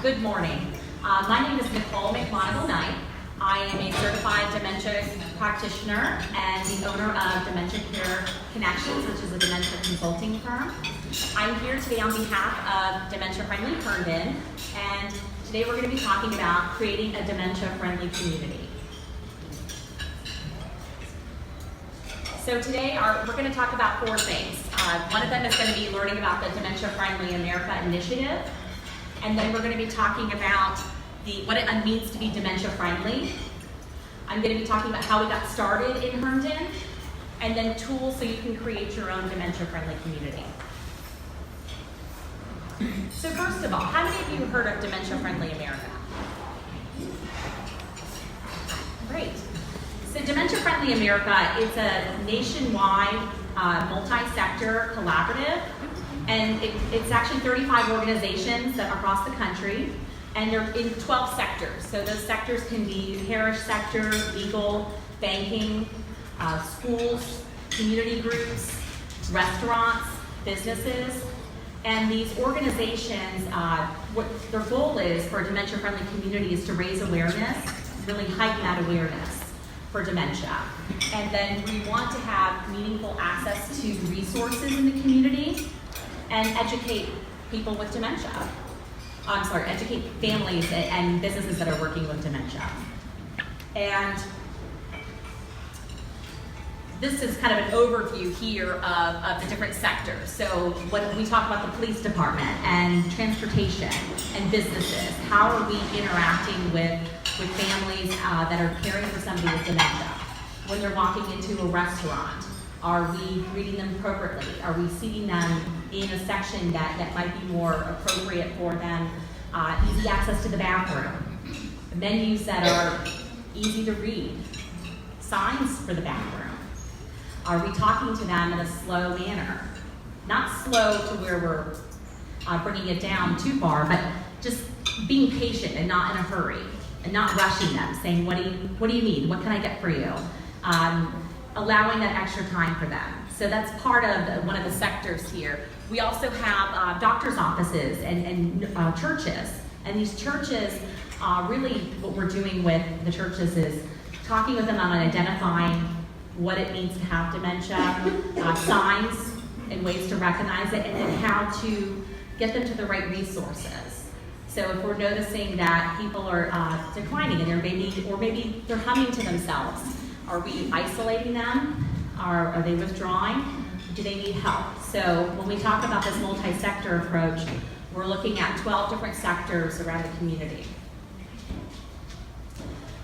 Good morning. My name is Nicole McMonigle. I am a certified dementia practitioner and the owner of Dementia Care Connections, which is a dementia consulting firm. I'm here today on behalf of Dementia Friendly Herndon, and today we're going to be talking about creating a dementia friendly community. So today we're going to talk about four things. One of them is going to be learning about the Dementia Friendly America initiative. And then we're going to be talking about what it means to be dementia friendly. I'm going to be talking about how we got started in Herndon, and then tools so you can create your own dementia friendly community. So first of all, how many of you heard of Dementia Friendly America? Great. So Dementia Friendly America is a nationwide multi-sector collaborative. And it's actually 35 organizations that are across the country, and they're in 12 sectors. So those sectors can be parish sector, legal, banking, schools, community groups, restaurants, businesses. And these organizations, what their goal is for a dementia-friendly community is to raise awareness, really heighten that awareness for dementia. And then we want to have meaningful access to resources in the community and educate people with dementia. Educate families and businesses that are working with dementia. And this is kind of an overview here of the different sectors. So when we talk about the police department and transportation and businesses, how are we interacting with families that are caring for somebody with dementia? When they're walking into a restaurant, are we greeting them appropriately? Are we seating them in a section that might be more appropriate for them? Easy access to the bathroom, menus that are easy to read, signs for the bathroom. Are we talking to them in a slow manner? Not slow to where we're bringing it down too far, but just being patient and not in a hurry, and not rushing them, saying, what do you need? What can I get for you? Allowing that extra time for them. So that's part of one of the sectors here. We also have doctor's offices and churches. And these churches, really what we're doing with the churches is talking with them on identifying what it means to have dementia, signs and ways to recognize it, and then how to get them to the right resources. So if we're noticing that people are declining and maybe they're humming to themselves, are we isolating them? Are they withdrawing? Do they need help? So when we talk about this multi-sector approach, we're looking at 12 different sectors around the community.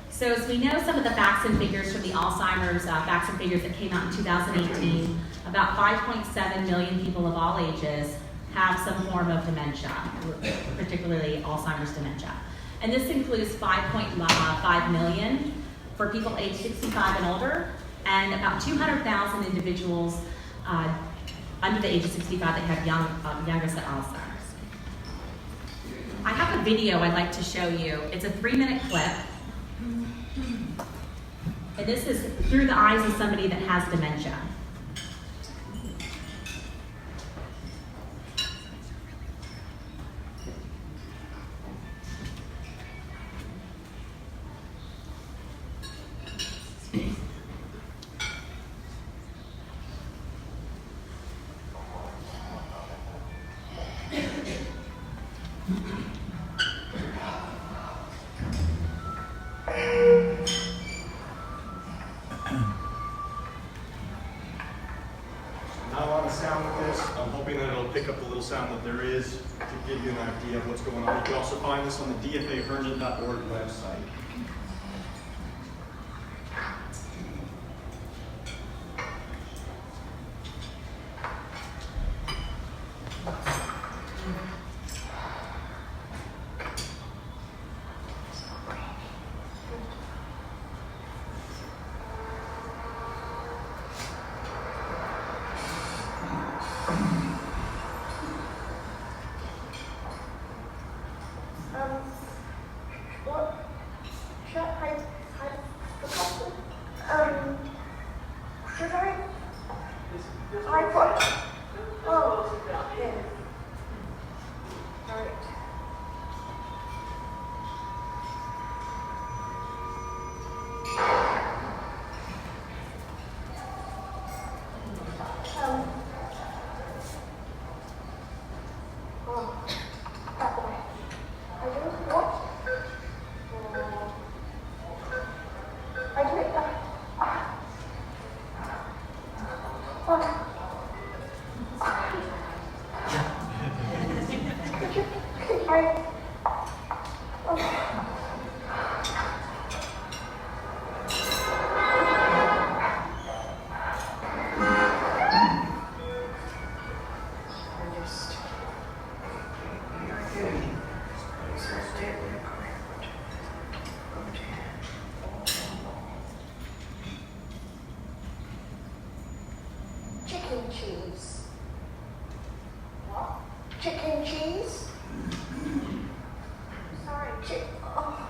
So as we know some of the facts and figures from the Alzheimer's facts and figures that came out in 2018, about 5.7 million people of all ages have some form of dementia, particularly Alzheimer's dementia. And this includes 5.5 million for people age 65 and older, and about 200,000 individuals under the age of 65 that have youngest Alzheimer's. I have a video I'd like to show you. It's a 3-minute clip. And this is through the eyes of somebody that has dementia. Not a lot of sound with this. I'm hoping that it'll pick up the little sound that there is to give you an idea of what's going on. You can also find this on the dfaherndon.org website. Shut Chicken cheese. What? Chicken cheese? Sorry, oh.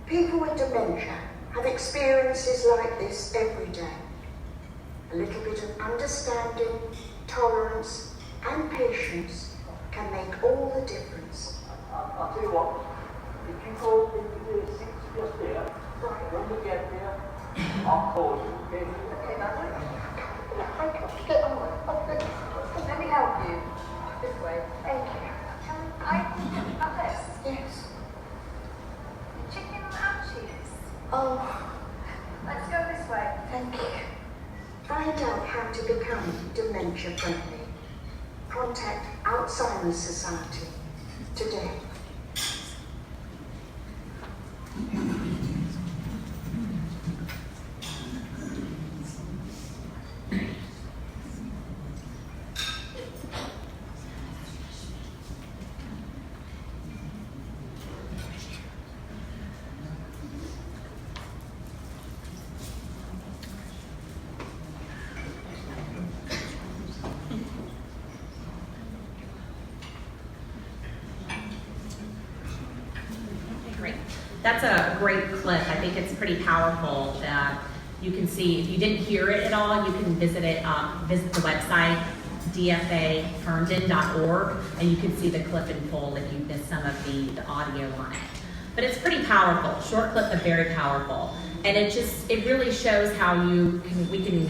People with dementia have experiences like this every day. A little bit of understanding, tolerance, and patience can make all the difference. I'll tell you what, if you go into the seats just there, when you get there, I'll call you, okay? Okay, that's it. Get on with it. Let me help you. This way. Thank you. Up this. Yes. Chicken and cheese. Oh, Let's go this way. thank you. Find out how to become dementia friendly. Contact Alzheimer's Society today. Great. That's a great clip. I think it's pretty powerful. You can see, if you didn't hear it at all, you can visit the website, dfaherndon.org, and you can see the clip in full if you missed some of the audio on it. But it's pretty powerful. Short clip, but very powerful. And it really shows how we can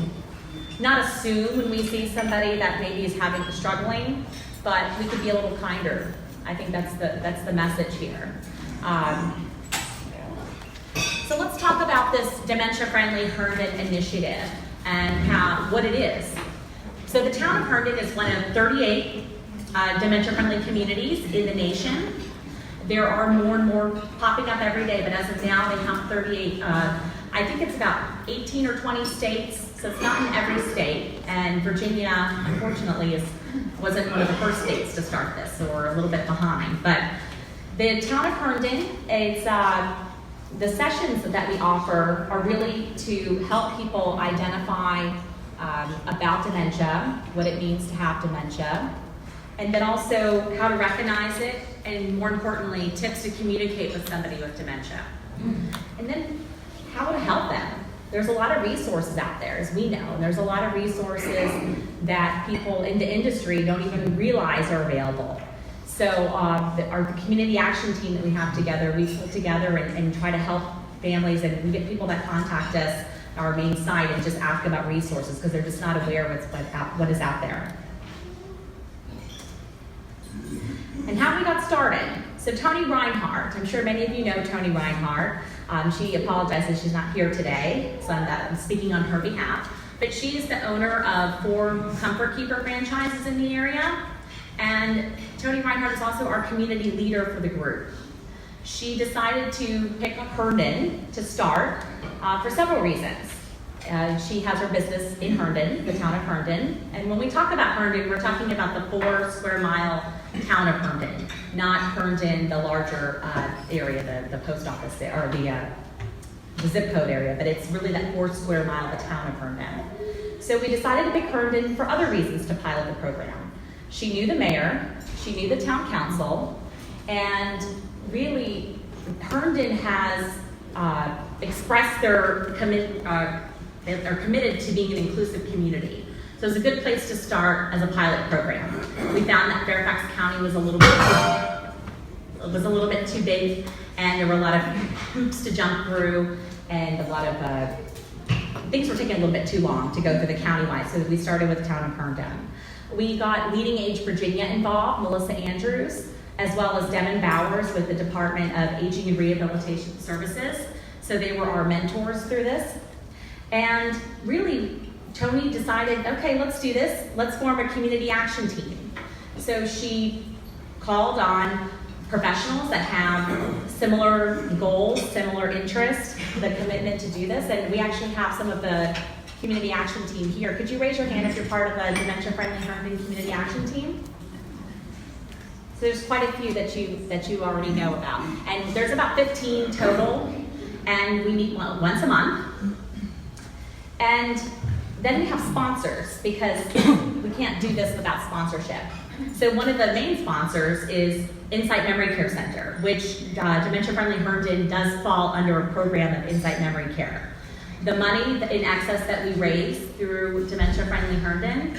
not assume when we see somebody that maybe is struggling, but we could be a little kinder. I think that's the message here. So let's talk about this dementia-friendly Herndon initiative and what it is. So the town of Herndon is one of 38 dementia-friendly communities in the nation. There are more and more popping up every day, but as of now, they count 38. I think it's about 18 or 20 states, so it's not in every state. And Virginia, unfortunately, wasn't one of the first states to start this, so we're a little bit behind. But the town of Herndon, the sessions that we offer are really to help people identify about dementia, what it means to have dementia, and then also how to recognize it, and more importantly, tips to communicate with somebody with dementia. And then how to help them. There's a lot of resources out there, as we know, and there's a lot of resources that people in the industry don't even realize are available. So our community action team that we have together, we put together and try to help families, and we get people that contact us, our main site, and just ask about resources because they're just not aware of what is out there. And how we got started. So Tony Reinhardt, I'm sure many of you know Tony Reinhardt. She apologizes she's not here today, so I'm speaking on her behalf. But she is the owner of 4 Comfort Keeper franchises in the area. And Tony Reinhardt is also our community leader for the group. She decided to pick up Herndon to start for several reasons. She has her business in Herndon, the town of Herndon. And when we talk about Herndon, we're talking about the 4 square mile town of Herndon, not Herndon, the larger area, the post office there, or the zip code area, but it's really that 4 square mile, the town of Herndon. So we decided to pick Herndon for other reasons to pilot the program. She knew the mayor, she knew the town council, and really Herndon has expressed they're committed to being an inclusive community. So it's a good place to start as a pilot program. We found that Fairfax County was a little bit too big, and there were a lot of hoops to jump through, and a lot of things were taking a little bit too long to go through the countywide, so we started with the town of Herndon. We got Leading Age Virginia involved, Melissa Andrews, as well as Devin Bowers with the Department of Aging and Rehabilitation Services. So they were our mentors through this. And really, Tony decided, okay, let's do this. Let's form a community action team. So she called on professionals that have similar goals, similar interests, the commitment to do this. And we actually have some of the community action team here. Could you raise your hand if you're part of the Dementia-Friendly Herndon community action team? So there's quite a few that you already know about. And there's about 15 total, and we meet once a month. And then we have sponsors, because we can't do this without sponsorship. So one of the main sponsors is Insight Memory Care Center, which Dementia Friendly Herndon does fall under a program of Insight Memory Care. The money in excess that we raise through Dementia Friendly Herndon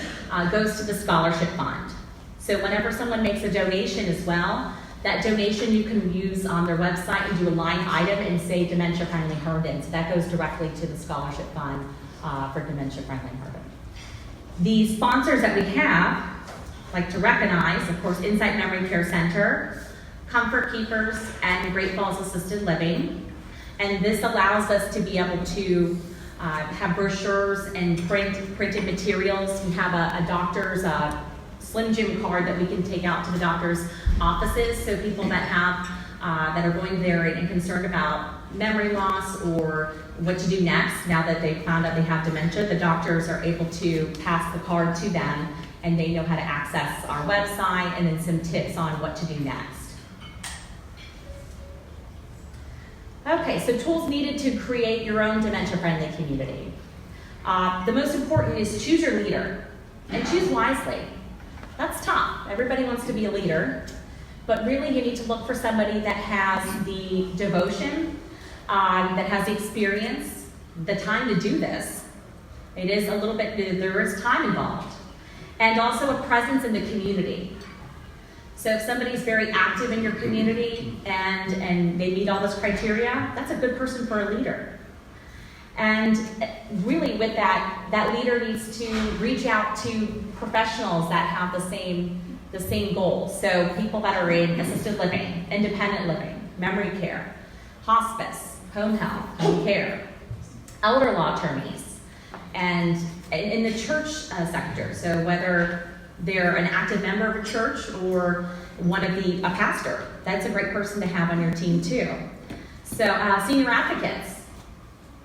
goes to the scholarship fund. So whenever someone makes a donation as well, that donation you can use on their website and do a line item and say Dementia Friendly Herndon. So that goes directly to the scholarship fund for Dementia Friendly Herndon. The sponsors that we have, like to recognize, of course, Insight Memory Care Center, Comfort Keepers, and Great Falls Assisted Living. And this allows us to be able to have brochures and printed materials. We have a doctor's Slim Jim card that we can take out to the doctor's offices, so people that have that are going there and concerned about memory loss or what to do next now that they've found out they have dementia, the doctors are able to pass the card to them, and they know how to access our website and then some tips on what to do next. Okay, so tools needed to create your own dementia-friendly community. The most important is choose your leader and choose wisely. That's tough. Everybody wants to be a leader, but really you need to look for somebody that has the devotion, that has the experience, the time to do this. It is a little bit, there is time involved. And also a presence in the community. So if somebody's very active in your community and they meet all this criteria, that's a good person for a leader. And really with that leader needs to reach out to professionals that have the same goals. So people that are in assisted living, independent living, memory care, hospice, home health, home care, elder law attorneys, and in the church sector. So whether they're an active member of a church or a pastor, that's a great person to have on your team too. So senior advocates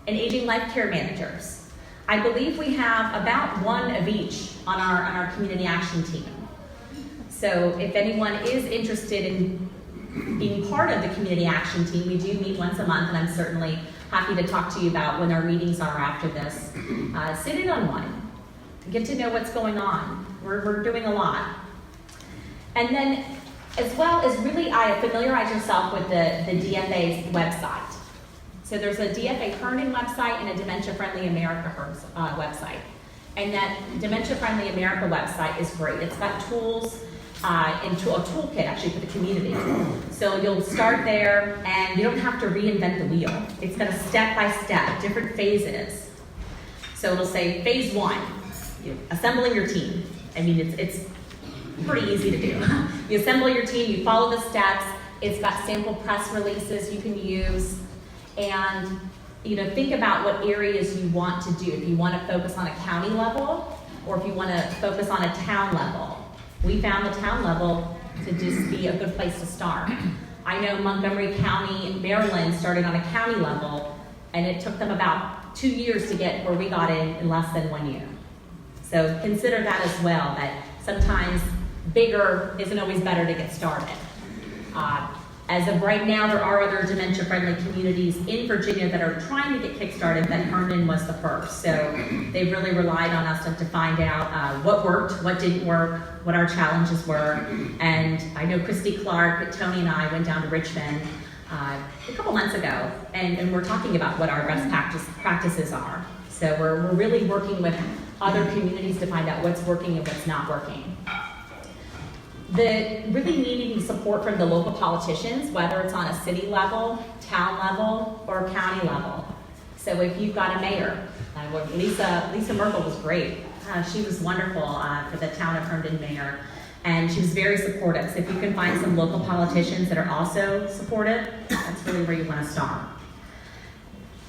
and aging life care managers. I believe we have about one of each on our community action team. So if anyone is interested in being part of the community action team, we do meet once a month, and I'm certainly happy to talk to you about when our meetings are after this. Sit in on one, get to know what's going on. We're doing a lot. And then, as well as really familiarize yourself with the DFA's website. So there's a DFA Herndon website and a Dementia Friendly America website. And that Dementia Friendly America website is great. It's got tools and a toolkit actually for the community. So you'll start there and you don't have to reinvent the wheel. It's got a step-by-step, different phases. So it'll say phase 1, assembling your team. I mean, it's pretty easy to do. You assemble your team, you follow the steps. It's got sample press releases you can use. And think about what areas you want to do. If you want to focus on a county level, or if you want to focus on a town level. We found the town level to just be a good place to start. I know Montgomery County, Maryland started on a county level, and it took them about 2 years to get where we got in less than 1 year. So consider that as well, that sometimes bigger isn't always better to get started. As of right now, there are other dementia-friendly communities in Virginia that are trying to get kick-started, but Herndon was the first. So they really relied on us to find out what worked, what didn't work, what our challenges were. And I know Christy Clark, Tony, and I went down to Richmond a couple months ago, and we're talking about what our best practices are. So we're really working with other communities to find out what's working and what's not working. Really needing support from the local politicians, whether it's on a city level, town level, or county level. So if you've got a mayor Lisa Merkel was great. She was wonderful for the town of Herndon mayor, and she was very supportive. So if you can find some local politicians that are also supportive, that's really where you want to start.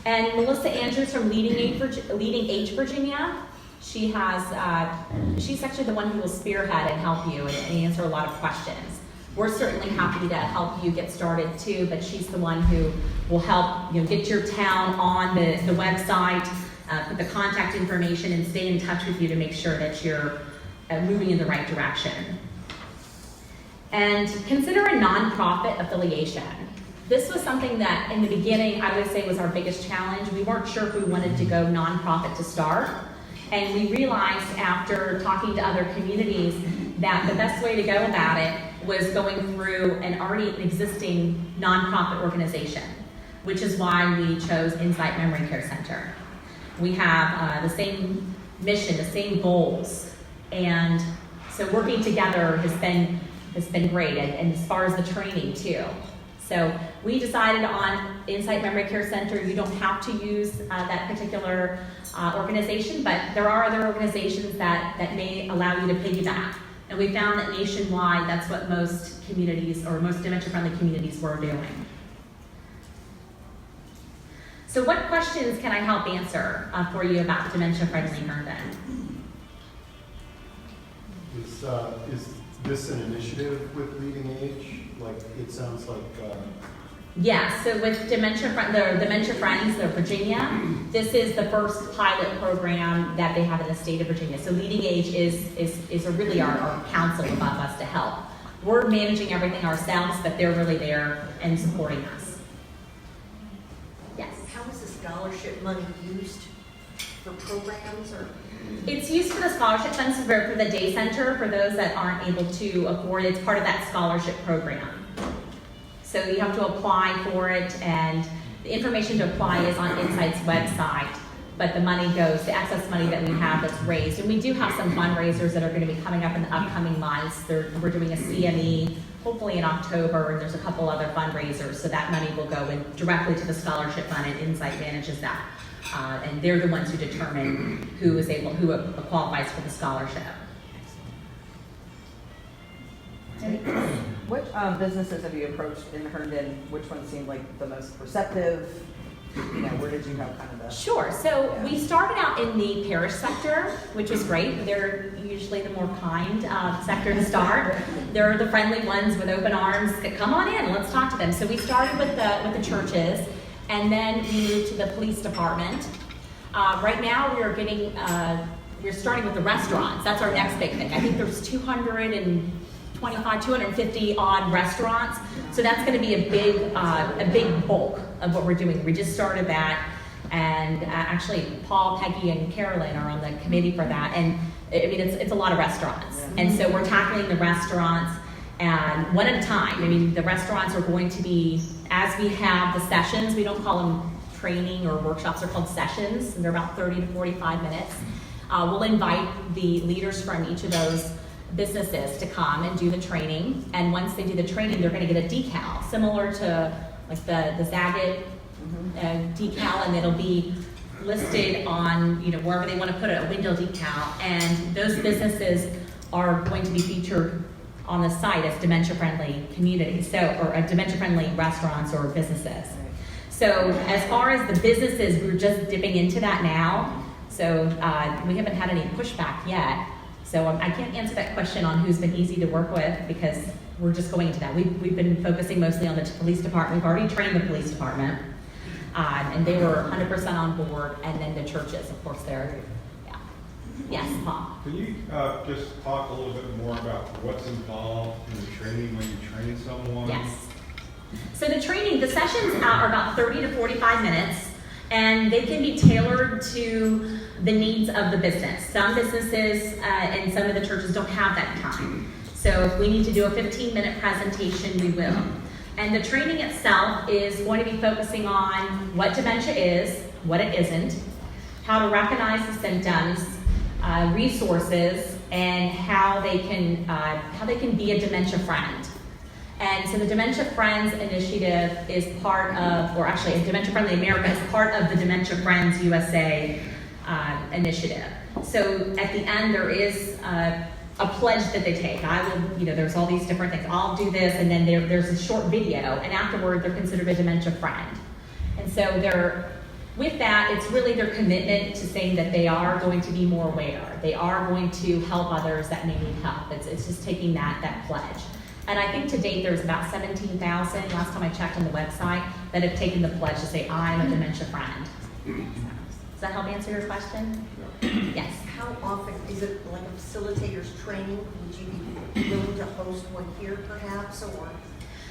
And Melissa Andrews from Leading Age Virginia, she's actually the one who will spearhead and help you and answer a lot of questions. We're certainly happy to help you get started too, but she's the one who will help get your town on the website, put the contact information, and stay in touch with you to make sure that you're moving in the right direction. And consider a nonprofit affiliation. This was something that in the beginning I would say was our biggest challenge. We weren't sure if we wanted to go nonprofit to start. And we realized after talking to other communities that the best way to go about it was going through an already existing nonprofit organization, which is why we chose Insight Memory Care Center. We have the same mission, the same goals, and so working together has been great, and as far as the training too. So we decided on Insight Memory Care Center. You don't have to use that particular organization, but there are other organizations that may allow you to piggyback. And we found that nationwide, that's what most communities, or most dementia-friendly communities, were doing. So what questions can I help answer for you about dementia-friendly Herndon? Is this an initiative with Leading Age? Like, it sounds like... Yes, so with the Dementia Friends of Virginia, this is the first pilot program that they have in the state of Virginia. So Leading Age is really our council above us to help. We're managing everything ourselves, but they're really there and supporting us. Yes? How is the scholarship money used for programs or? It's used for the scholarship funds for the day center for those that aren't able to afford it. It's part of that scholarship program. So you have to apply for it, and the information to apply is on Insight's website, but the money goes, the excess money that we have that's raised. And we do have some fundraisers that are going to be coming up in the upcoming months. We're doing a CME, hopefully in October, and there's a couple other fundraisers, so that money will go in directly to the scholarship fund, and Insight manages that. And they're the ones who determine who qualifies for the scholarship. What businesses have you approached in Herndon? Which one seemed like the most receptive? Where did you have kind of the... Sure. So we started out in the parish sector, which was great. They're usually the more kind sector to start. They're the friendly ones with open arms. Come on in, let's talk to them. So we started with the churches, and then we moved to the police department. Right now we're starting with the restaurants. That's our next big thing. I think there's 250 odd restaurants. So that's going to be a big bulk of what we're doing. We just started that, and actually Paul, Peggy, and Carolyn are on the committee for that. And I mean, it's a lot of restaurants. And so we're tackling the restaurants and one at a time. I mean, the restaurants are going to be, as we have the sessions, we don't call them training or workshops, they're called sessions, and they're about 30 to 45 minutes. We'll invite the leaders from each of those businesses to come and do the training, and once they do the training, they're going to get a decal similar to like the Zagat decal, and it'll be listed on wherever they want to put it, a window decal, and those businesses are going to be featured on the site as dementia-friendly communities, or dementia-friendly restaurants or businesses. So as far as the businesses, we're just dipping into that now, so we haven't had any pushback yet. So I can't answer that question on who's been easy to work with, because we're just going into that. We've been focusing mostly on the police department. We've already trained the police department, and they were 100% on board. And then the churches, of course, they're, yeah. Yes, Paul. Can you just talk a little bit more about what's involved in the training when you train someone? Yes. So the sessions are about 30 to 45 minutes. And they can be tailored to the needs of the business. Some businesses and some of the churches don't have that time. So if we need to do a 15-minute presentation, we will. And the training itself is going to be focusing on what dementia is, what it isn't, how to recognize the symptoms, resources, and how they can be a dementia friend. And so the Dementia Friends initiative is part of, or actually Dementia Friendly America is part of the Dementia Friends USA initiative. So at the end, there is a pledge that they take. I will, there's all these different things. I'll do this, and then there's a short video, and afterward, they're considered a dementia friend. And so with that, it's really their commitment to saying that they are going to be more aware. They are going to help others that may need help. It's just taking that pledge. And I think to date, there's about 17,000, last time I checked on the website, that have taken the pledge to say, I'm a dementia friend. Does that help answer your question? Yes. How often, is it like a facilitator's training? Would you be willing to host one here perhaps, or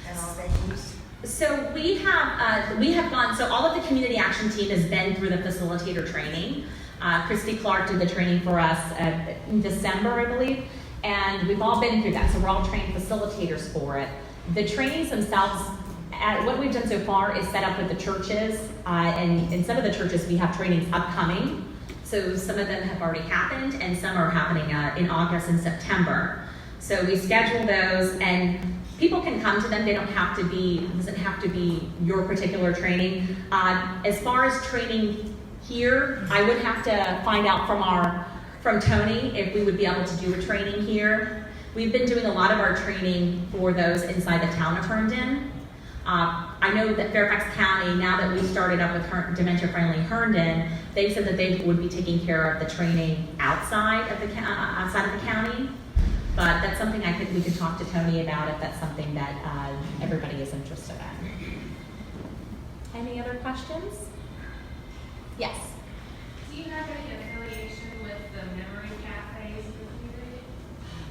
at our venues? So we have gone, so all of the community action team has been through the facilitator training. Christy Clark did the training for us in December, I believe, and we've all been through that, so we're all trained facilitators for it. The trainings themselves, what we've done so far is set up with the churches, and in some of the churches we have trainings upcoming. So some of them have already happened, and some are happening in August and September. So we schedule those, and people can come to them. They don't have to be, it doesn't have to be your particular training. As far as training here, I would have to find out from Tony if we would be able to do a training here. We've been doing a lot of our training for those inside the town of Herndon. I know that Fairfax County, now that we started up with Dementia Friendly Herndon, they said that they would be taking care of the training outside of the county. But that's something I think we could talk to Tony about if that's something that everybody is interested in. Any other questions? Yes. Do you have any affiliation with the memory cafes in the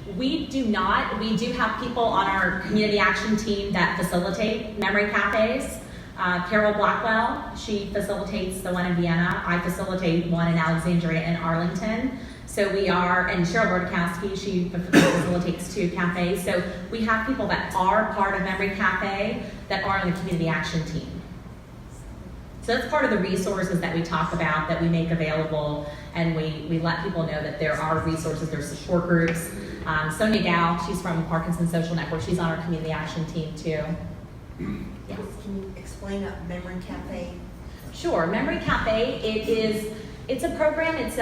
community? We do not. We do have people on our community action team that facilitate memory cafes. Carol Blackwell, she facilitates the one in Vienna. I facilitate one in Alexandria and Arlington. So we are, and Cheryl Rodkowski, she facilitates 2 cafes. So we have people that are part of Memory Cafe that are on the community action team. So that's part of the resources that we talk about, that we make available, and we let people know that there are resources, there's support groups. Sonia Dow, she's from Parkinson's Social Network, she's on our community action team too. Yes. Can you explain a Memory Cafe? Sure, Memory Cafe, it's a program, it's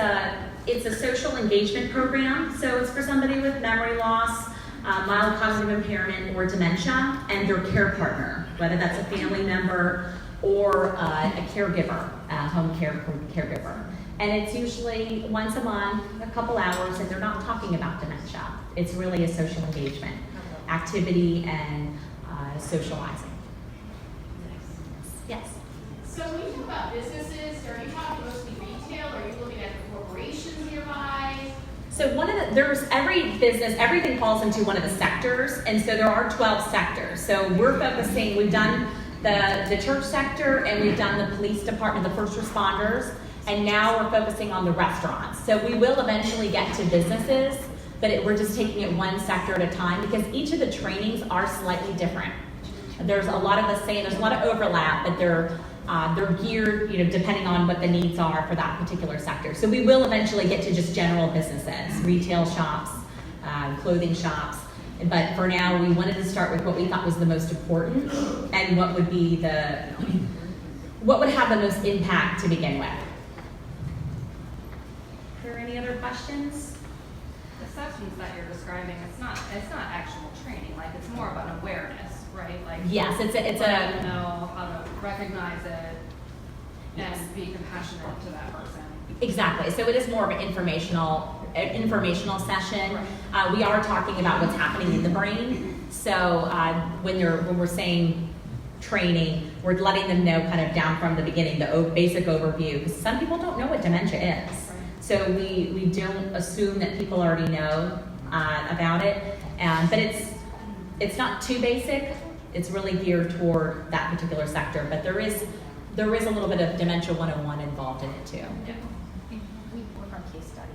a social engagement program, so it's for somebody with memory loss, mild cognitive impairment, or dementia, and their care partner, whether that's a family member or a caregiver, a home care caregiver. And it's usually once a month, a couple hours, and they're not talking about dementia. It's really a social engagement activity and socializing. Yes. So when you talk about businesses, are you talking mostly retail, or are you looking at the corporations nearby? So there's every business, everything falls into one of the sectors, and so there are 12 sectors. So we've done the church sector, and we've done the police department, the first responders, and now we're focusing on the restaurants. So we will eventually get to businesses, but we're just taking it one sector at a time, because each of the trainings are slightly different. There's a lot of the same, there's a lot of overlap, but they're geared, depending on what the needs are for that particular sector. So we will eventually get to just general businesses, retail shops, clothing shops. But for now, we wanted to start with what we thought was the most important and what would have the most impact to begin with. Are there any other questions? The sessions that you're describing, it's not actual training, like it's more of an awareness, right? Like yes, it's to know how to recognize it and be compassionate to that person. Exactly. So it is more of an informational session. We are talking about what's happening in the brain. So when we're saying training, we're letting them know kind of down from the beginning, the basic overview, because some people don't know what dementia is. So we don't assume that people already know about it, but it's not too basic. It's really geared toward that particular sector, but there is a little bit of Dementia 101 involved in it too. Yeah. We work on case studies.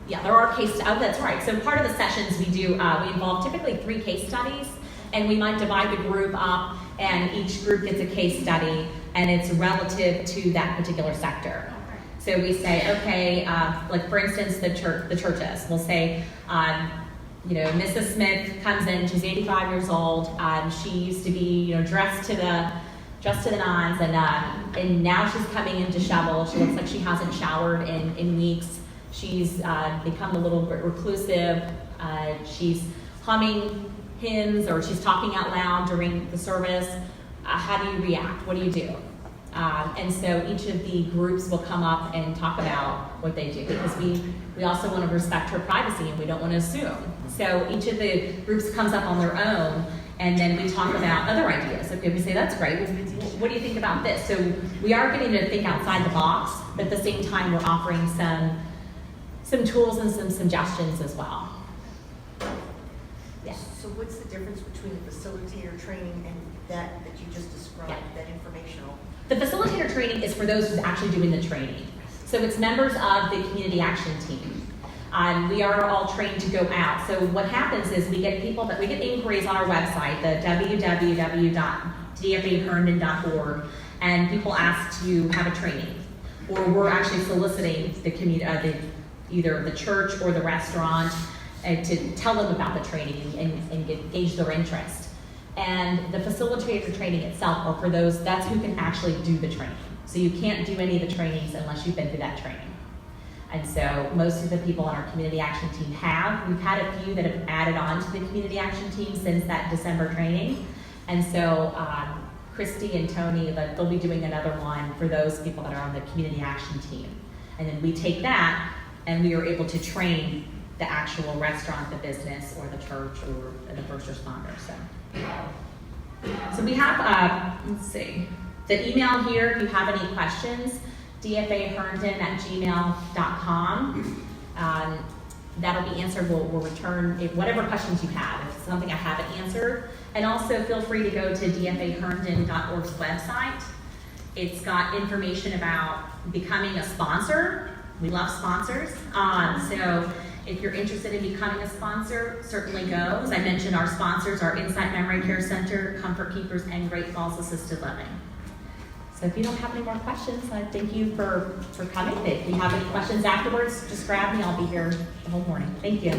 Yeah, there are case studies. Oh, that's right. So part of the sessions we do, we involve typically 3 case studies, and we might divide the group up, and each group gets a case study, and it's relative to that particular sector. So we say, okay, like for instance, the churches. We'll say, Mrs. Smith comes in. She's 85 years old. She used to be, dressed to dressed to the nines, and now she's coming in disheveled. She looks like she hasn't showered in weeks. She's become a little bit reclusive. She's humming hymns, or she's talking out loud during the service. How do you react? What do you do? And so each of the groups will come up and talk about what they do, because we also want to respect her privacy and we don't want to assume. So each of the groups comes up on their own, and then we talk about other ideas. Okay, we say, that's great. What do you think about this? So we are getting to think outside the box, but at the same time, we're offering some tools and some suggestions as well. Yes. So what's the difference between the facilitator training and that you just described, Yeah. that informational? The facilitator training is for those who's actually doing the training. So it's members of the community action team. We are all trained to go out. So what happens is we get inquiries on our website, the www.dfaherndon.org, and people ask to have a training. Or we're actually soliciting the community, either the church or the restaurant, to tell them about the training and gauge their interest. And the facilitator training itself are for those, that's who can actually do the training. So you can't do any of the trainings unless you've been through that training. And so most of the people on our community action team have. We've had a few that have added on to the community action team since that December training. And so Christy and Tony, they'll be doing another one for those people that are on the community action team. And then we take that and we are able to train the actual restaurant, the business, or the church, or the first responders. So we have, let's see, the email here, if you have any questions, dfaherndon@gmail.com. That'll be answered. We'll return whatever questions you have, if it's something I haven't answered. And also feel free to go to dfaherndon.org's website. It's got information about becoming a sponsor. We love sponsors. So if you're interested in becoming a sponsor, certainly go. As I mentioned, our sponsors are Insight Memory Care Center, Comfort Keepers, and Great Falls Assisted Living. So if you don't have any more questions, I thank you for coming. If you have any questions afterwards, just grab me. I'll be here the whole morning. Thank you.